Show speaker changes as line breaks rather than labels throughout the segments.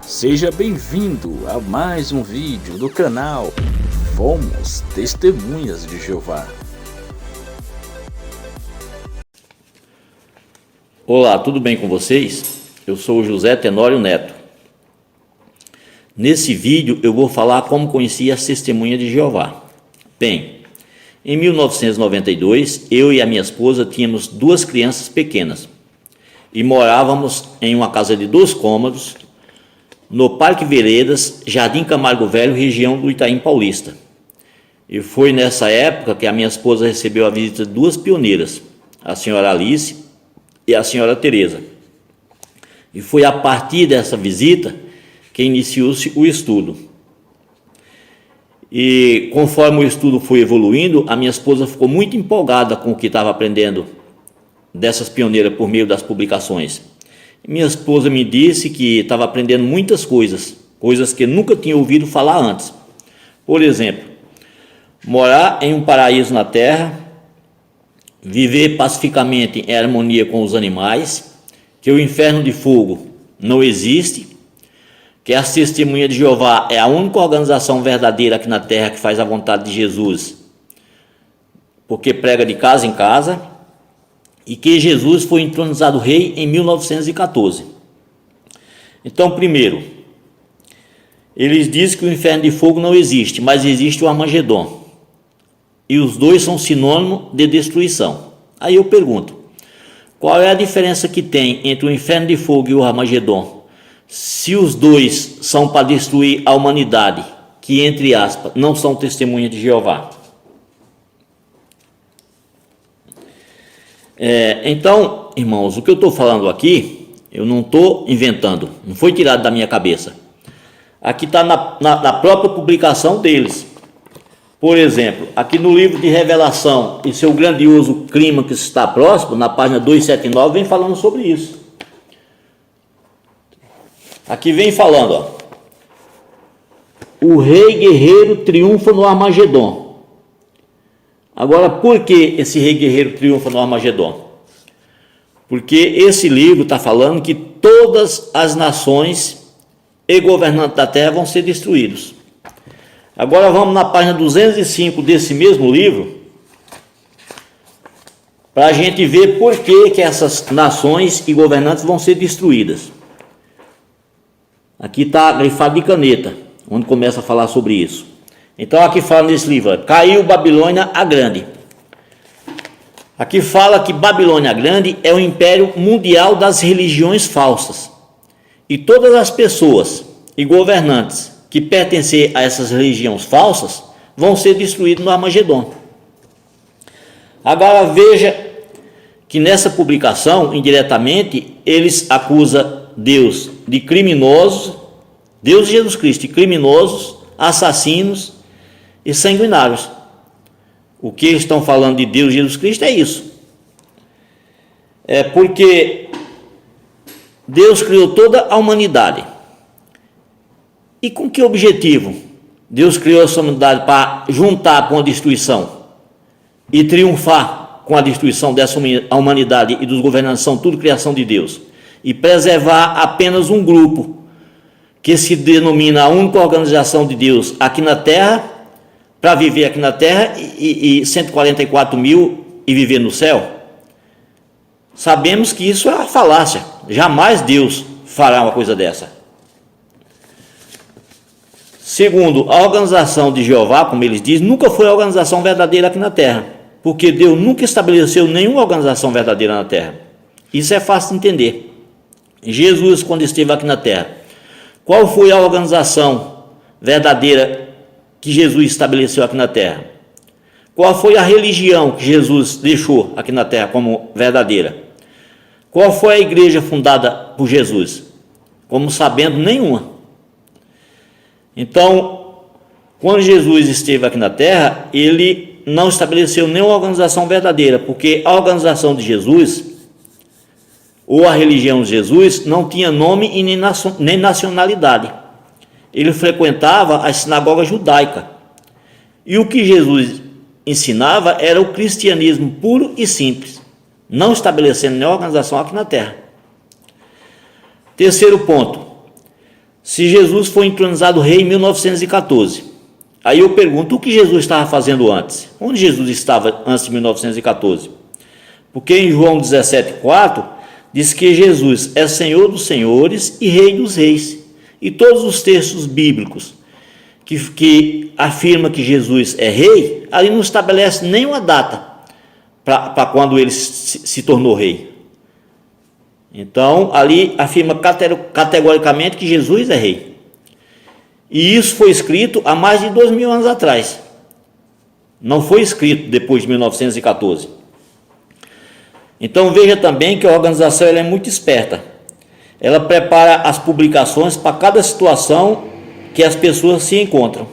Seja bem-vindo a mais um vídeo do canal Fomos Testemunhas de Jeová.
Olá, tudo bem com vocês? Eu sou o José Tenório Neto. Nesse vídeo eu vou falar como conheci as Testemunhas de Jeová. Bem, em 1992, eu e a minha esposa tínhamos 2 crianças pequenas e morávamos em uma casa de 2 cômodos no Parque Veredas, Jardim Camargo Velho, região do Itaim Paulista. E foi nessa época que a minha esposa recebeu a visita de 2 pioneiras, a senhora Alice e a senhora Teresa. E foi a partir dessa visita que iniciou-se o estudo. E conforme o estudo foi evoluindo, a minha esposa ficou muito empolgada com o que estava aprendendo dessas pioneiras por meio das publicações. Minha esposa me disse que estava aprendendo muitas coisas que nunca tinha ouvido falar antes. Por exemplo, morar em um paraíso na terra, viver pacificamente em harmonia com os animais, que o inferno de fogo não existe, que a Testemunha de Jeová é a única organização verdadeira aqui na terra que faz a vontade de Jesus, porque prega de casa em casa, e que Jesus foi entronizado rei em 1914. Então, primeiro, eles dizem que o inferno de fogo não existe, mas existe o Armagedon. E os dois são sinônimo de destruição. Aí eu pergunto, qual é a diferença que tem entre o inferno de fogo e o Armagedon, se os dois são para destruir a humanidade, que, entre aspas, não são testemunhas de Jeová? Então, irmãos, o que eu estou falando aqui, eu não estou inventando, não foi tirado da minha cabeça. Aqui está na própria publicação deles. Por exemplo, aqui no livro de Revelação e seu grandioso clima que está próximo, na página 279, vem falando sobre isso. Aqui vem falando, ó, o rei guerreiro triunfa no Armagedon. Agora, por que esse rei guerreiro triunfa no Armagedon? Porque esse livro está falando que todas as nações e governantes da terra vão ser destruídos. Agora vamos na página 205 desse mesmo livro, para a gente ver por que essas nações e governantes vão ser destruídas. Aqui está grifado de caneta, onde começa a falar sobre isso. Então aqui fala nesse livro, caiu Babilônia a Grande. Aqui fala que Babilônia a Grande é o império mundial das religiões falsas. E todas as pessoas e governantes que pertencem a essas religiões falsas vão ser destruídos no Armagedon. Agora veja que nessa publicação, indiretamente, eles acusam Deus de criminosos, Deus e Jesus Cristo, de criminosos, assassinos e sanguinários. O que eles estão falando de Deus e Jesus Cristo é isso. É porque Deus criou toda a humanidade. E com que objetivo Deus criou essa humanidade? Para juntar com a destruição e triunfar com a destruição dessa humanidade e dos governantes, são tudo criação de Deus, e preservar apenas um grupo que se denomina a única organização de Deus aqui na terra, para viver aqui na terra, e 144 mil e viver no céu. Sabemos que isso é uma falácia, jamais Deus fará uma coisa dessa. Segundo, a organização de Jeová, como eles dizem, nunca foi a organização verdadeira aqui na terra, porque Deus nunca estabeleceu nenhuma organização verdadeira na terra. Isso é fácil de entender. Jesus, quando esteve aqui na terra, qual foi a organização verdadeira que Jesus estabeleceu aqui na terra? Qual foi a religião que Jesus deixou aqui na terra como verdadeira? Qual foi a igreja fundada por Jesus? Como sabendo, nenhuma. Então, quando Jesus esteve aqui na terra, ele não estabeleceu nenhuma organização verdadeira, porque a organização de Jesus, ou a religião de Jesus, não tinha nome e nem nacionalidade. Ele frequentava a sinagoga judaica. E o que Jesus ensinava era o cristianismo puro e simples, não estabelecendo nenhuma organização aqui na terra. Terceiro ponto, se Jesus foi entronizado rei em 1914. Aí eu pergunto, o que Jesus estava fazendo antes? Onde Jesus estava antes de 1914? Porque em João 17,4 diz que Jesus é Senhor dos senhores e Rei dos reis. E todos os textos bíblicos que afirma que Jesus é rei, ali não estabelece nenhuma data para quando ele se tornou rei. Então, ali afirma categoricamente que Jesus é rei. E isso foi escrito há mais de 2000 anos atrás. Não foi escrito depois de 1914. Então, veja também que a organização ela é muito esperta. Ela prepara as publicações para cada situação que as pessoas se encontram.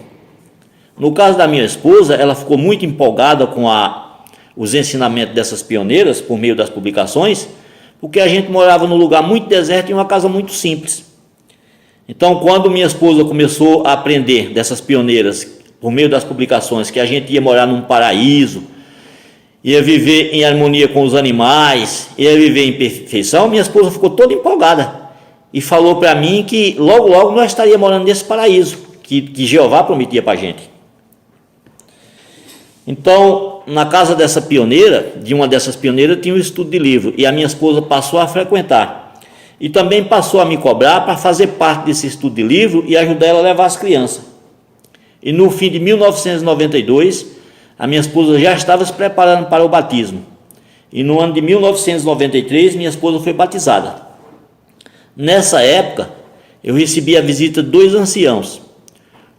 No caso da minha esposa, ela ficou muito empolgada com os ensinamentos dessas pioneiras por meio das publicações, porque a gente morava num lugar muito deserto e uma casa muito simples. Então, quando minha esposa começou a aprender dessas pioneiras por meio das publicações que a gente ia morar num paraíso, ia viver em harmonia com os animais, ia viver em perfeição, minha esposa ficou toda empolgada e falou para mim que logo logo nós estaríamos morando nesse paraíso que Jeová prometia para a gente. Então, na casa dessa pioneira, de uma dessas pioneiras, tinha um estudo de livro e a minha esposa passou a frequentar e também passou a me cobrar para fazer parte desse estudo de livro e ajudar ela a levar as crianças. E no fim de 1992, a minha esposa já estava se preparando para o batismo. E no ano de 1993, minha esposa foi batizada. Nessa época, eu recebi a visita de 2 anciãos,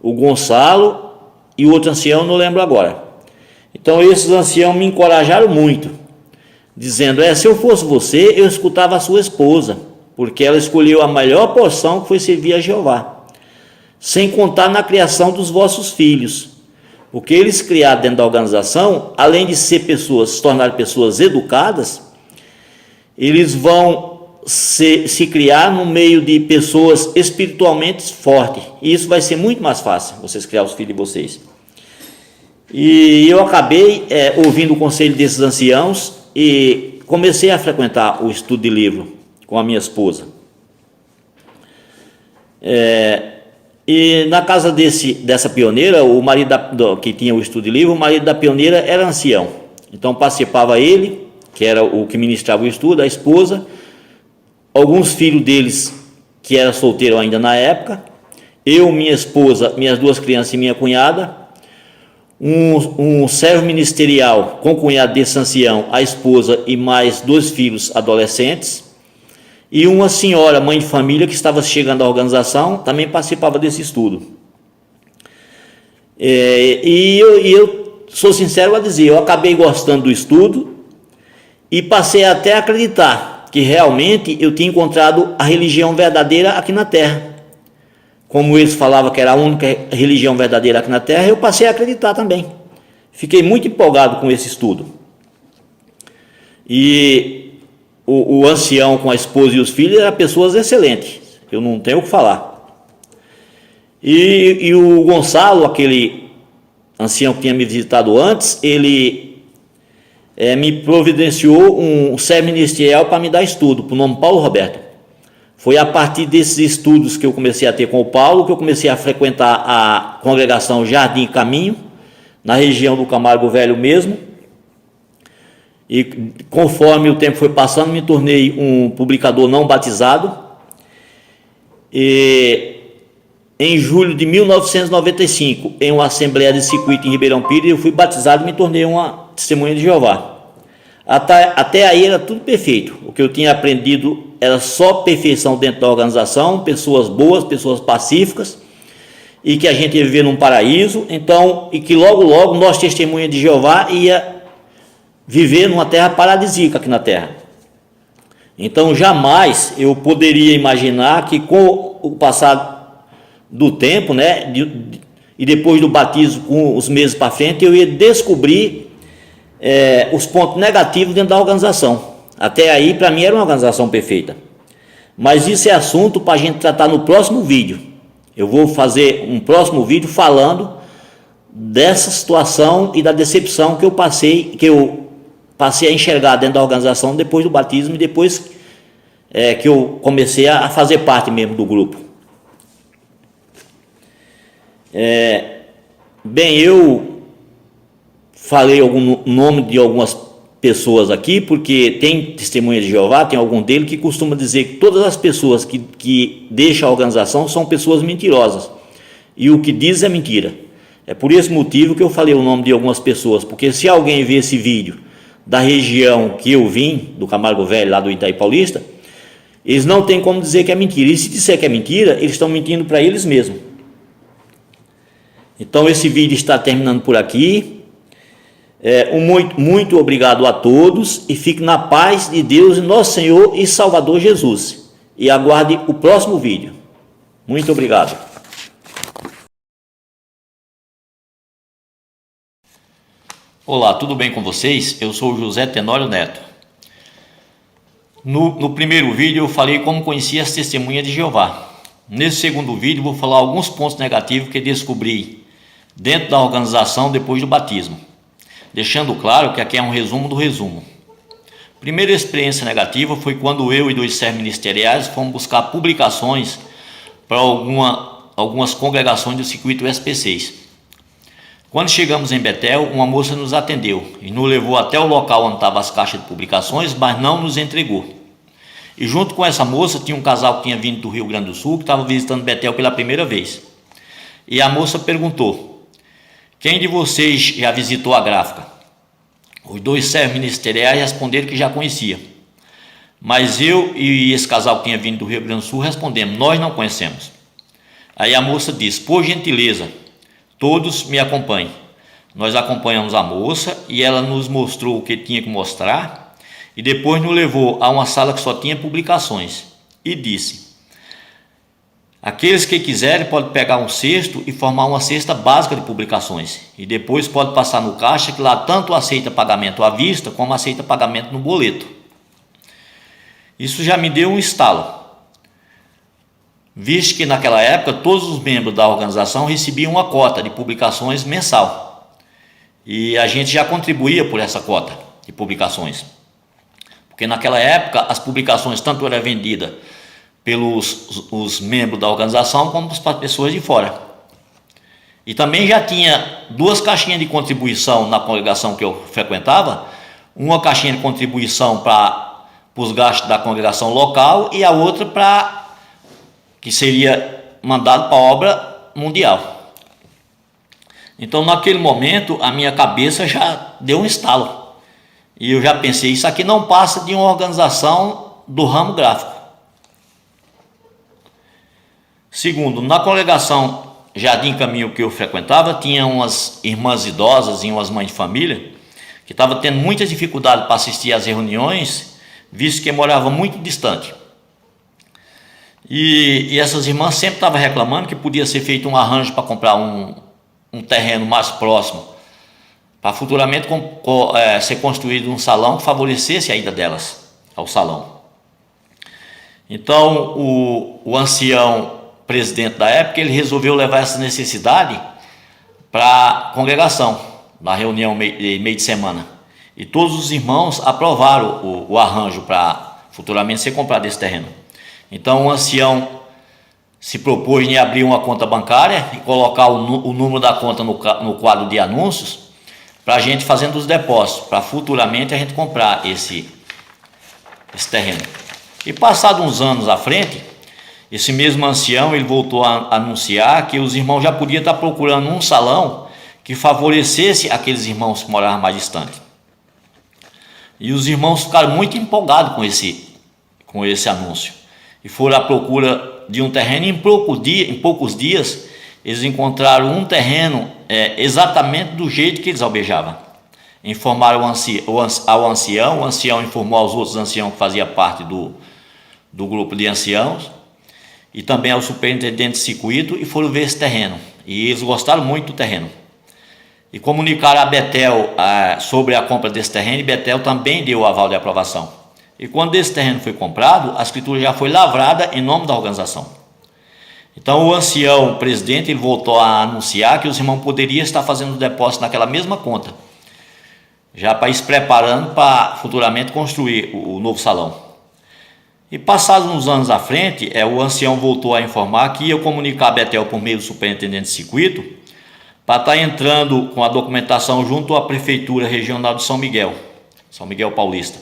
o Gonçalo e o outro ancião, não lembro agora. Então, esses anciãos me encorajaram muito, dizendo, se eu fosse você, eu escutava a sua esposa, porque ela escolheu a melhor porção, que foi servir a Jeová, sem contar na criação dos vossos filhos, porque eles criados dentro da organização, além de se tornar pessoas educadas, eles vão se criar no meio de pessoas espiritualmente fortes, e isso vai ser muito mais fácil, vocês criar os filhos de vocês. E eu acabei ouvindo o conselho desses anciãos e comecei a frequentar o estudo de livro com a minha esposa. E na casa dessa pioneira, o marido que tinha o estudo de livro, o marido da pioneira era ancião. Então participava ele, que era o que ministrava o estudo, a esposa, alguns filhos deles que eram solteiros ainda na época, eu, minha esposa, minhas 2 crianças e minha cunhada, um servo ministerial com o cunhado desse ancião, a esposa e mais 2 filhos adolescentes, e uma senhora, mãe de família, que estava chegando à organização, também participava desse estudo. E eu sou sincero a dizer, eu acabei gostando do estudo e passei até a acreditar que realmente eu tinha encontrado a religião verdadeira aqui na Terra. Como eles falavam que era a única religião verdadeira aqui na Terra, eu passei a acreditar também. Fiquei muito empolgado com esse estudo. E o ancião com a esposa e os filhos eram pessoas excelentes, eu não tenho o que falar. E o Gonçalo, aquele ancião que tinha me visitado antes, ele me providenciou um servo ministerial para me dar estudo, por nome Paulo Roberto. Foi a partir desses estudos que eu comecei a ter com o Paulo, que eu comecei a frequentar a congregação Jardim e Caminho, na região do Camargo Velho mesmo, e conforme o tempo foi passando, me tornei um publicador não batizado, e em julho de 1995, em uma assembleia de circuito em Ribeirão Pires, eu fui batizado e me tornei uma testemunha de Jeová. Até aí era tudo perfeito, o que eu tinha aprendido era só perfeição dentro da organização, pessoas boas, pessoas pacíficas, e que a gente ia viver num paraíso, então, e que logo logo nós, testemunha de Jeová, ia viver numa terra paradisíaca aqui na terra. Então jamais eu poderia imaginar que com o passar do tempo, e depois do batismo, com os meses para frente, eu ia descobrir os pontos negativos dentro da organização. Até aí, para mim, era uma organização perfeita. Mas isso é assunto para a gente tratar no próximo vídeo. Eu vou fazer um próximo vídeo falando dessa situação e da decepção que eu passei a enxergar dentro da organização depois do batismo e depois que eu comecei a fazer parte mesmo do grupo. Bem, eu falei algum nome de algumas pessoas aqui, porque tem testemunha de Jeová, tem algum deles que costuma dizer que todas as pessoas que deixam a organização são pessoas mentirosas, e o que diz é mentira. É por esse motivo que eu falei o nome de algumas pessoas, porque se alguém ver esse vídeo da região que eu vim, do Camargo Velho, lá do Itaí Paulista, eles não tem como dizer que é mentira, e se disser que é mentira, eles estão mentindo para eles mesmos. Então esse vídeo está terminando por aqui. Muito obrigado a todos, e fique na paz de Deus, nosso Senhor e Salvador Jesus, e aguarde o próximo vídeo. Muito obrigado. Olá, tudo bem com vocês? Eu sou o José Tenório Neto. No primeiro vídeo eu falei como conhecia as testemunhas de Jeová. Nesse segundo vídeo vou falar alguns pontos negativos que descobri dentro da organização depois do batismo, deixando claro que aqui é um resumo do resumo. Primeira experiência negativa foi quando eu e 2 servos ministeriais fomos buscar publicações para algumas congregações do circuito SP6. Quando chegamos em Betel, uma moça nos atendeu e nos levou até o local onde estavam as caixas de publicações, mas não nos entregou. E junto com essa moça tinha um casal que tinha vindo do Rio Grande do Sul, que estava visitando Betel pela primeira vez. E a moça perguntou: quem de vocês já visitou a gráfica? Os 2 servos ministeriais responderam que já conhecia. Mas eu e esse casal que tinha vindo do Rio Grande do Sul respondemos: nós não conhecemos. Aí a moça disse: por gentileza, todos me acompanhem. Nós acompanhamos a moça e ela nos mostrou o que tinha que mostrar, e depois nos levou a uma sala que só tinha publicações e disse: aqueles que quiserem podem pegar um cesto e formar uma cesta básica de publicações, e depois pode passar no caixa, que lá tanto aceita pagamento à vista como aceita pagamento no boleto. Isso já me deu um estalo, visto que naquela época todos os membros da organização recebiam uma cota de publicações mensal, e a gente já contribuía por essa cota de publicações, porque naquela época as publicações tanto eram vendidas pelos os membros da organização como para as pessoas de fora. E também já tinha 2 caixinhas de contribuição na congregação que eu frequentava, uma caixinha de contribuição para os gastos da congregação local e a outra para que seria mandado para a obra mundial. Então naquele momento a minha cabeça já deu um estalo, e eu já pensei: isso aqui não passa de uma organização do ramo gráfico. Segundo, na congregação Jardim Caminho que eu frequentava, tinha umas irmãs idosas e umas mães de família que estavam tendo muita dificuldade para assistir às reuniões, visto que moravam muito distante. E essas irmãs sempre estavam reclamando que podia ser feito um arranjo para comprar um terreno mais próximo, para futuramente ser construído um salão que favorecesse a ida delas ao salão. Então o ancião presidente da época, ele resolveu levar essa necessidade para a congregação, na reunião meio de semana, e todos os irmãos aprovaram o arranjo para futuramente ser comprado esse terreno. Então o ancião se propôs em abrir uma conta bancária e colocar o número da conta no quadro de anúncios, para a gente fazendo os depósitos, para futuramente a gente comprar esse terreno. E passado uns anos à frente, esse mesmo ancião ele voltou a anunciar que os irmãos já podiam estar procurando um salão que favorecesse aqueles irmãos que moravam mais distantes. E os irmãos ficaram muito empolgados com esse anúncio e foram à procura de um terreno. Em poucos dias eles encontraram um terreno exatamente do jeito que eles almejavam. Informaram ao ancião, o ancião informou aos outros anciãos que faziam parte do grupo de anciãos, e também ao superintendente de circuito, e foram ver esse terreno, e eles gostaram muito do terreno, e comunicaram a Betel sobre a compra desse terreno, e Betel também deu o aval de aprovação. E quando esse terreno foi comprado, a escritura já foi lavrada em nome da organização. Então o ancião presidente ele voltou a anunciar que os irmãos poderiam estar fazendo depósito naquela mesma conta, já para ir se preparando para futuramente construir o novo salão. E passados uns anos à frente, o ancião voltou a informar que ia comunicar a Betel por meio do superintendente de circuito para estar entrando com a documentação junto à Prefeitura Regional de São Miguel Paulista.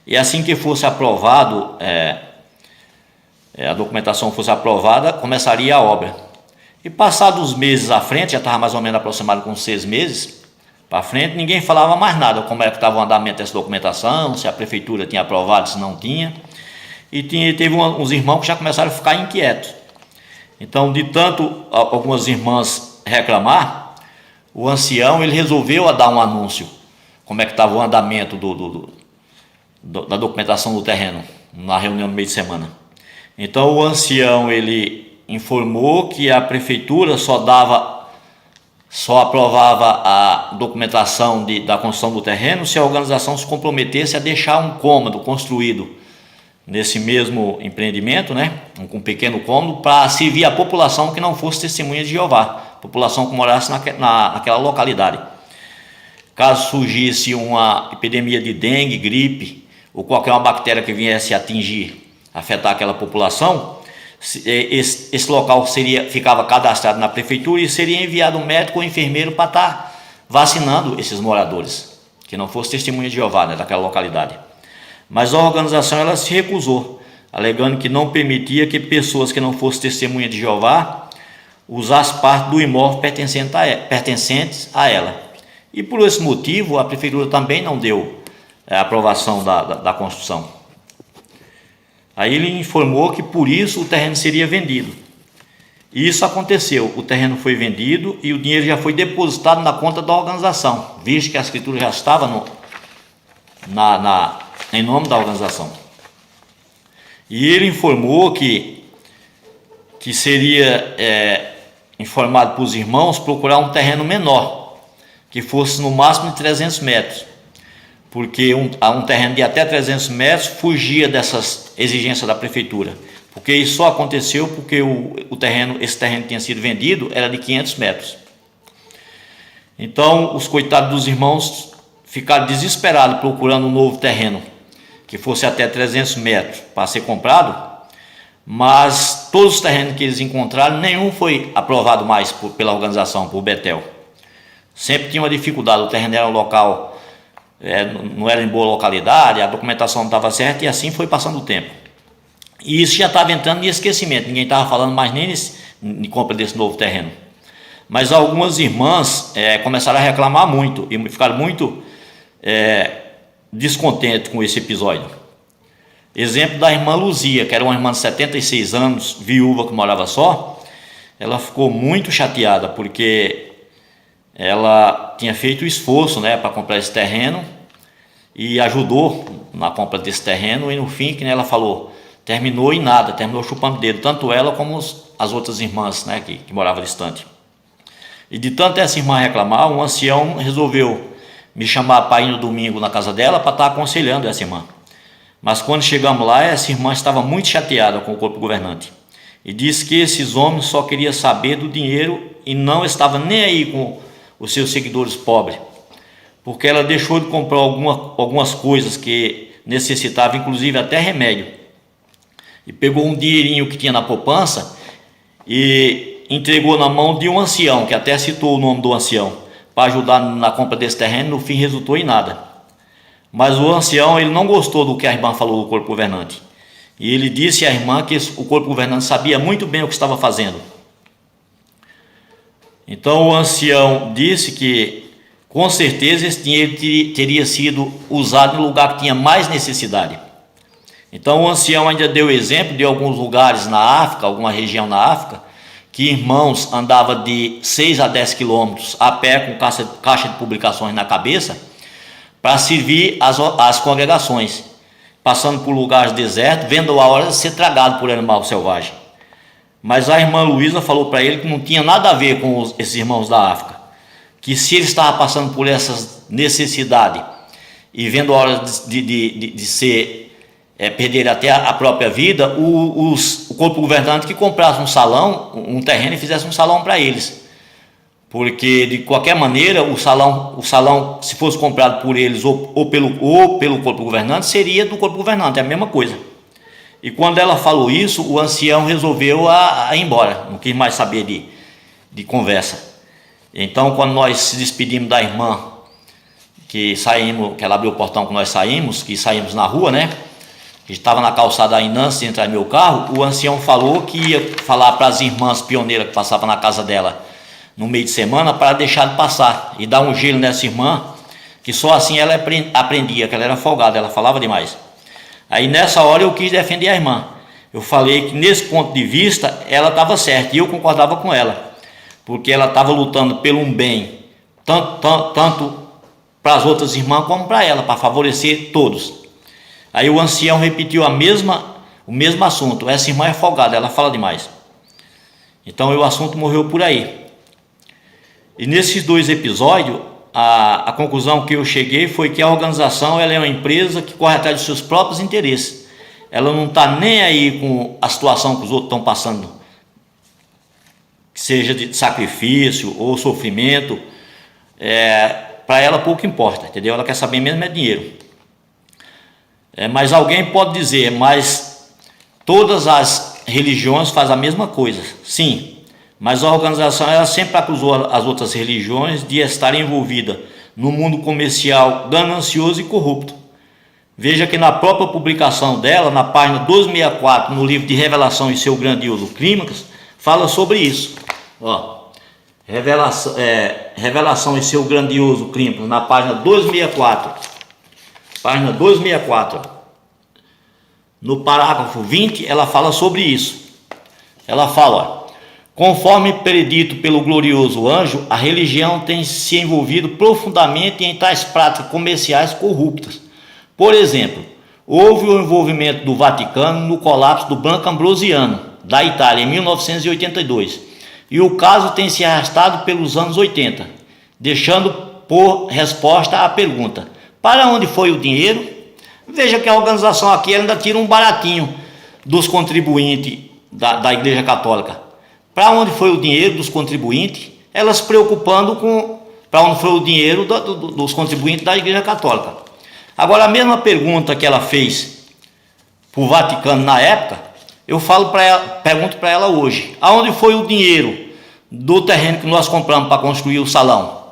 E assim que fosse aprovado, a documentação fosse aprovada, começaria a obra. E passados os meses à frente, já estava mais ou menos aproximado com 6 meses para frente, ninguém falava mais nada, como é que estava o andamento dessa documentação, se a Prefeitura tinha aprovado, se não tinha. E teve uns irmãos que já começaram a ficar inquietos. Então, de tanto algumas irmãs reclamar, o ancião ele resolveu dar um anúncio, como é que estava o andamento da documentação do terreno, na reunião no meio de semana. Então, o ancião ele informou que a Prefeitura só aprovava a documentação da construção do terreno se a organização se comprometesse a deixar um cômodo construído nesse mesmo empreendimento, um pequeno cômodo, para servir a população que não fosse testemunha de Jeová, população que morasse naquela localidade. Caso surgisse uma epidemia de dengue, gripe, ou qualquer uma bactéria que viesse afetar aquela população, esse local ficava cadastrado na Prefeitura e seria enviado um médico ou enfermeiro para estar vacinando esses moradores, que não fosse testemunha de Jeová, daquela localidade. Mas a organização ela se recusou, alegando que não permitia que pessoas que não fossem testemunha de Jeová usassem parte do imóvel pertencentes a ela. E por esse motivo, a Prefeitura também não deu a aprovação da construção. Aí ele informou que por isso o terreno seria vendido. E isso aconteceu, o terreno foi vendido e o dinheiro já foi depositado na conta da organização, visto que a escritura já estava em nome da organização. E ele informou que seria informado para os irmãos procurar um terreno menor, que fosse no máximo de 300 metros, porque um terreno de até 300 metros fugia dessas exigências da Prefeitura, porque isso só aconteceu porque esse terreno que tinha sido vendido era de 500 metros. Então os coitados dos irmãos ficaram desesperados procurando um novo terreno que fosse até 300 metros para ser comprado, mas todos os terrenos que eles encontraram, nenhum foi aprovado mais pela organização, por Betel. Sempre tinha uma dificuldade, o terreno era um local, não era em boa localidade, a documentação não estava certa e assim foi passando o tempo. E isso já estava entrando em esquecimento, ninguém estava falando mais nem de compra desse novo terreno. Mas algumas irmãs começaram a reclamar muito e ficaram muito descontentes com esse episódio. Exemplo da irmã Luzia, que era uma irmã de 76 anos, viúva que morava só. Ela ficou muito chateada porque ela tinha feito o esforço para comprar esse terreno e ajudou na compra desse terreno e no fim, que ela falou, terminou em nada, terminou chupando dedo, tanto ela como as outras irmãs que moravam distante. E de tanto essa irmã reclamar, um ancião resolveu me chamar para ir no domingo na casa dela para estar aconselhando essa irmã. Mas quando chegamos lá, essa irmã estava muito chateada com o corpo governante e disse que esses homens só queriam saber do dinheiro e não estava nem aí com os seus seguidores pobres, porque ela deixou de comprar algumas coisas que necessitava, inclusive até remédio, e pegou um dinheirinho que tinha na poupança e entregou na mão de um ancião, que até citou o nome do ancião, para ajudar na compra desse terreno. No fim resultou em nada. Mas o ancião ele não gostou do que a irmã falou do corpo governante, e ele disse à irmã que o corpo governante sabia muito bem o que estava fazendo. Então o ancião disse que com certeza esse dinheiro teria sido usado no lugar que tinha mais necessidade. Então o ancião ainda deu exemplo de alguns lugares na África, alguma região na África, que irmãos andavam de 6 a 10 quilômetros a pé com caixa de publicações na cabeça para servir as congregações, passando por lugares desertos, vendo a hora de ser tragado por animal selvagem. Mas a irmã Luísa falou para ele que não tinha nada a ver com esses irmãos da África, que se ele estava passando por essas necessidades e vendo a hora de perder até a própria vida, o corpo governante que comprasse um salão, um terreno e fizesse um salão para eles, porque de qualquer maneira o salão se fosse comprado por eles ou pelo corpo governante, seria do corpo governante, é a mesma coisa. E quando ela falou isso, o ancião resolveu a ir embora, não quis mais saber de conversa. Então, quando nós se despedimos da irmã, que ela abriu o portão que nós saímos, que saímos na rua, né? Que estava na calçada ainda antes de entrar no meu carro, o ancião falou que ia falar para as irmãs pioneiras que passavam na casa dela no meio de semana para deixar de passar e dar um gelo nessa irmã, que só assim ela aprendia, que ela era folgada, ela falava demais. Aí nessa hora eu quis defender a irmã. Eu falei que nesse ponto de vista ela estava certa e eu concordava com ela, porque ela estava lutando pelo um bem, tanto para as outras irmãs como para ela, para favorecer todos. Aí o ancião repetiu o mesmo assunto. Essa irmã é folgada, ela fala demais. Então o assunto morreu por aí. E nesses 2 episódios, a conclusão que eu cheguei foi que a organização ela é uma empresa que corre atrás dos seus próprios interesses. Ela não está nem aí com a situação que os outros estão passando, que seja de sacrifício ou sofrimento. Para ela pouco importa, entendeu? Ela quer saber mesmo é dinheiro. Mas alguém pode dizer, mas todas as religiões fazem a mesma coisa. Sim, mas a organização ela sempre acusou as outras religiões de estarem envolvidas no mundo comercial ganancioso e corrupto. Veja que na própria publicação dela, na página 264, no livro de Revelação e seu grandioso Clímax, fala sobre isso. Revelação e seu grandioso Clímax, na página 264. Página 264, no parágrafo 20, ela fala sobre isso. Ela fala, conforme predito pelo glorioso anjo, a religião tem se envolvido profundamente em tais práticas comerciais corruptas. Por exemplo, houve o envolvimento do Vaticano no colapso do Banco Ambrosiano, da Itália, em 1982, e o caso tem se arrastado pelos anos 80, deixando por resposta à pergunta: para onde foi o dinheiro? Veja que a organização aqui ainda tira um baratinho dos contribuintes da Igreja Católica. Para onde foi o dinheiro dos contribuintes? Ela se preocupando com para onde foi o dinheiro dos contribuintes da Igreja Católica. Agora, a mesma pergunta que ela fez para o Vaticano na época, eu pergunto para ela hoje: aonde foi o dinheiro do terreno que nós compramos para construir o salão?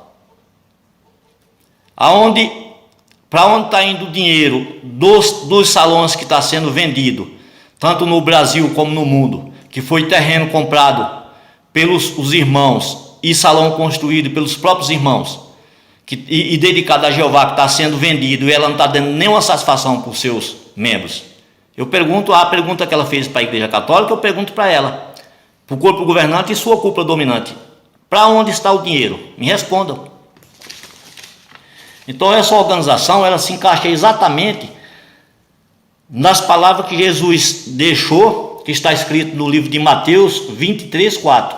Para onde está indo o dinheiro dos salões que está sendo vendido, tanto no Brasil como no mundo, que foi terreno comprado pelos os irmãos e salão construído pelos próprios irmãos e dedicado a Jeová, que está sendo vendido e ela não está dando nenhuma satisfação para os seus membros? Eu pergunto, a pergunta que ela fez para a Igreja Católica, eu pergunto para ela, para o corpo governante e sua cúpula dominante: para onde está o dinheiro? Me respondam. Então essa organização ela se encaixa exatamente nas palavras que Jesus deixou, que está escrito no livro de Mateus 23:4,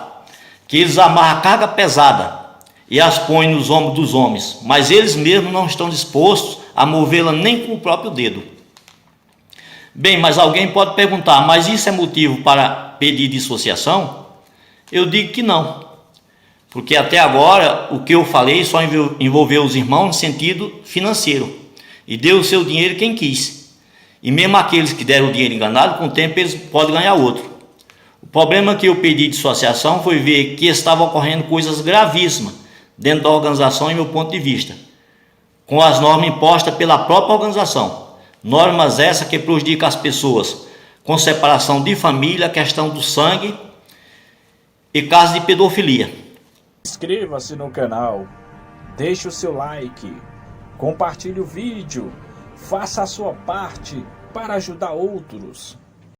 que eles amarram a carga pesada e as põem nos ombros dos homens, mas eles mesmos não estão dispostos a movê-la nem com o próprio dedo. Bem, mas alguém pode perguntar, mas isso é motivo para pedir dissociação? Eu digo que não. Porque até agora o que eu falei só envolveu os irmãos no sentido financeiro. E deu o seu dinheiro quem quis. E mesmo aqueles que deram o dinheiro enganado, com o tempo eles podem ganhar outro. O problema que eu pedi dissociação foi ver que estavam ocorrendo coisas gravíssimas dentro da organização, em meu ponto de vista, com as normas impostas pela própria organização. Normas essas que prejudicam as pessoas, com separação de família, questão do sangue e casos de pedofilia.
Inscreva-se no canal, deixe o seu like, compartilhe o vídeo, faça a sua parte para ajudar outros.